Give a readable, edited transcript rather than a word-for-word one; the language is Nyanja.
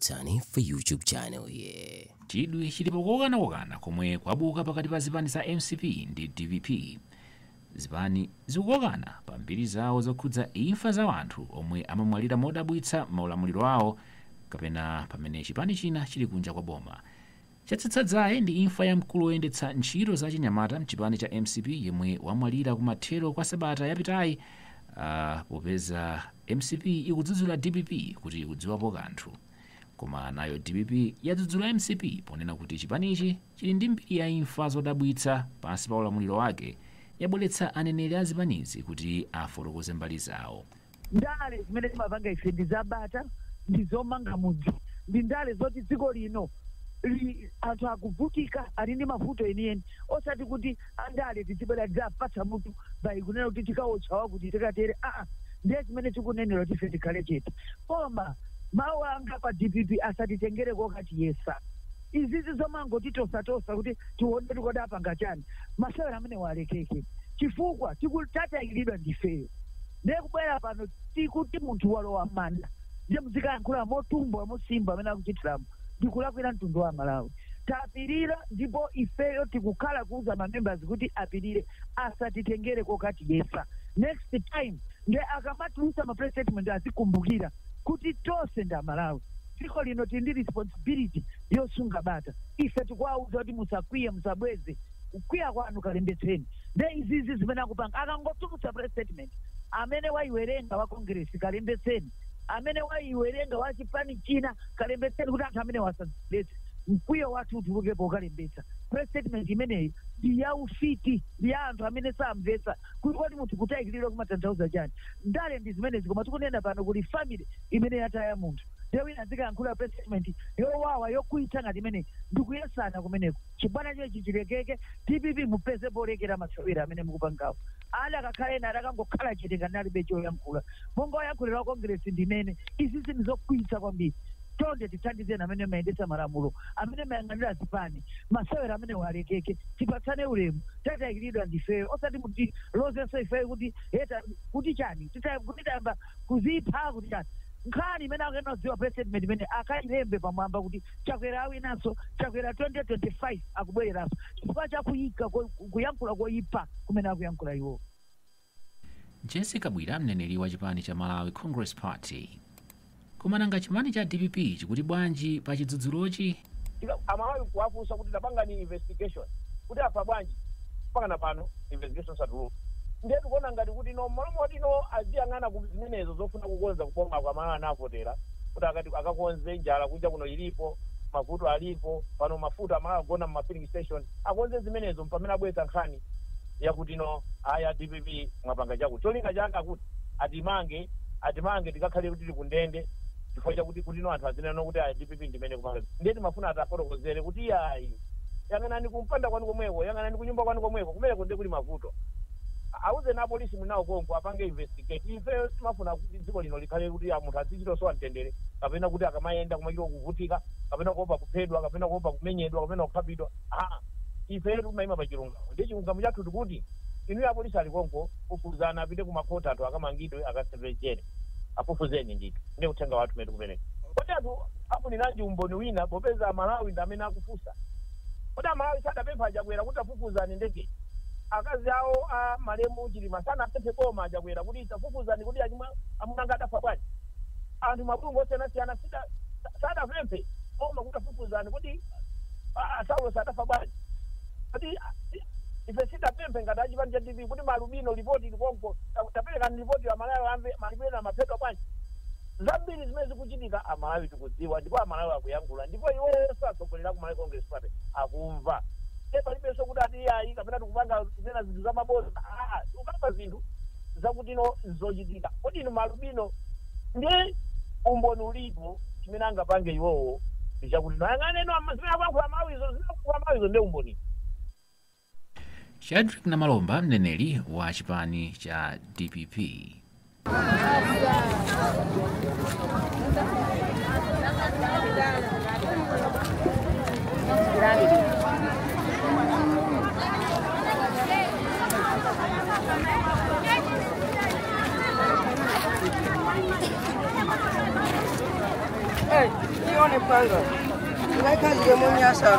Tibweretsani for YouTube channel here. Chidwi chilipo kokana komwe kwabuka pakati pa zipani za MCP ndi DPP. Zipani zikukokana pa mbiri zawo zokhudza imfa za anthu omwe amamwalira modabwitsa maulamuliro awo kapena pamene chipani china chili kunja kwa boma. Chatsatsadzayi ndi imfa ya mkulu woyendetsa ntchito za chinyamata mchipani cha MCP yemwe wamwalira kumathero kwa sabata yapitayi, popeza MCP ikudzudzula DPP kuti ikudziwapo kanthu. Koma nayo DPP yadzudzula MCP ponena kuti chipanichi chili ndi mbiri ya imfa zodabwitsa pansi pa ulamuliro wake, yabweretsa aneneri a zipanizi kuti afotokoze mbali zawo. Ndale zimene timapanga ife ndi zabata, ndi zomanga mudzi, ndi ndale zoti dziko lino anthu akuvutika ali ndi mavuto enieni, osati kuti andale tizibwera tidzapatsa mutu bai kunena kuti tikawotchawa kuti tikatere. Ndiye zimene tikunenera kuti ife tikhale chete. Koma mawu anga pa DPP asatitengere kokati yesa. Izizi zomangoti tosa kuti tione tikodapanga chani. Masewera amene walekeke. Chifukwa tikutatayikiridwa ndifeyo. Ndiye kubwera pano tikuti munthu walowa manda. Ndiye muzikayankhula motumbwa mosimba amene akuchitiramu. Ndikulakwira mtundu wa Malawi. Tapirira ndipo ifeyo tikukhala kuuza mamembers kuti apirire asatitengere kokati yesa. Next time ndiye akamatulutsa ma press statement azikumbukira kuti tose nda Malawi. Dziko lino tindi responsibility yosunga bata. Ife tikwauza kuti musakwiye musabweze. Kukwiya kwanu kalembetseni. Ndiye izizi zimene akupanga akangotulutsa press statement amene waiwerenga wa Congress kalembetseni. Amene waiwerenga wa chipani china kalembetseni kuti anthu amene wasadziletse mkwiyo wathu utulukepo ukalembetsa. Press statement imeneyi ndi ya ufiti, ndi ya anthu amene samvetsa kuti munthu kutayikilira kumatanthauza chani. Ndale ndi zimenezi koma tikunena pano kuti family imene yataya munthu. Ndiye wina azikayankhula press statement yowawa yokuitsa ngati imeneyi ndikuyesana kumeneko. Chibwana chechi chilekeke, DPP mupeze polekera masewera amene mukupangawo. Ali akakhala ena akangokhala chete ngati alibe choyankhula. Monga wayankhulira wa Congress ndimene izizi ndizokuitsa kwambiri. Tonde tithandizeni amene mayendetsa malamulo, amene mayang'anira zipani, masewera amene walekeke, tipatsane ulemu, tatayikiridwa ndifeyo, osati kuti lozenso ifeyo kuti heta kuti chani, kuti tayamba kuzipha kuti chani. Nkhani imene akuyenda kudziwa president imene akayilembe pamwamba kuti chakwera awinanso, chakwera 2025 akubwereranso. Chifukwa chakuyika kuyankhula koyipa kumene akuyankhula iwo. Jessica Bwira, mneneri wa chipani cha Malawi Congress Party. Kumananga chipani cha DPP chikuti bwanji pa chidzudzulochi? Amalawi kuwafunsa kuti tapangani investigation. Kuti afa bwanji pangana pano investigation satulu. Ndiye tikuona ngati kuti malamulo ati aziyang'ana ku zimenezo zofuna kukonza kupoma kwa Malawi anavotera. Kuti akakonze njala kunja kuno ilipo, mavuto alipo, pano mafuta Malawi agona mu filling station. Akonze zimenezo mpamene abweza nkhani yakuti aya DPP mwapanga chakuti. Cholinga changa kuti atimange tikakhale kuti tikundende. Chifukwa chakuti anthu azinena kuti DPP ndimene kupanga. Ndiye timafuna atafotokozere kuti yang'anani kumpanda kwanu komweko, yang'anani kunyumba kwanu komweko, kumeneko ndiye kuli mavuto. Auze na polisi munawo konko apange investigate. Ife timafuna kuti dziko lino likhale kuti munthu azichitosowa mtendere, kapena kuti akamayenda kumakiro kuvutika, kapena kuopa kuphedwa, kapena kuopa kumenyedwa, kapena kukhapidwa. Ife timayima pa chilungamo. Ndiye chilungamo chathu tikuti inu ya polisi ali konko kufuzana apite kumakhota athu akamangidwe akasevejere. Afufuzeni ndithu. Ndiye uthenga wathu medu kumeneka. Kodi anthu afuniraji umboni wina popeza Malawi ndi amene akufusa. Kodi Malawi sadapempha ajakwera kuti afufuzani ndege. Akazi awo malemu chilima sana apemphe koma ajakwera kuti afufuzani kuti amunanga adafa bwanji. Anthu mabungu osiyana sadapemphe koma kuti afufuzani kuti Saulo sadafa bwanji. Kodi ife sidapemphe ngati achipani cha DPP kuti malubino ripoti likonko tapeleka ripoti ya Malawi amve malubino amaphetwa bwanji. Zambiri zimene zikuchitika Amalawi tikudziwa ndipo Amalawi akuyankhula ndipo iwenso atsogolera ku Malawi Congress Party akumva. Palibenso kuti ati kapena tikupanga zimene zinthu za mabodza. Ukamba zinthu zakuti zochitika. Kodi inu malubino ndiye umboni ulipo chimene angapange iwowo ndichakuti nayang'aneno zimene akuyankhula Amalawizo ndiye umboni. Shadrack Namalomba, mneneri wa chipani cha DPP. Hey, Sione panga. Ngaikazi yemunyasa.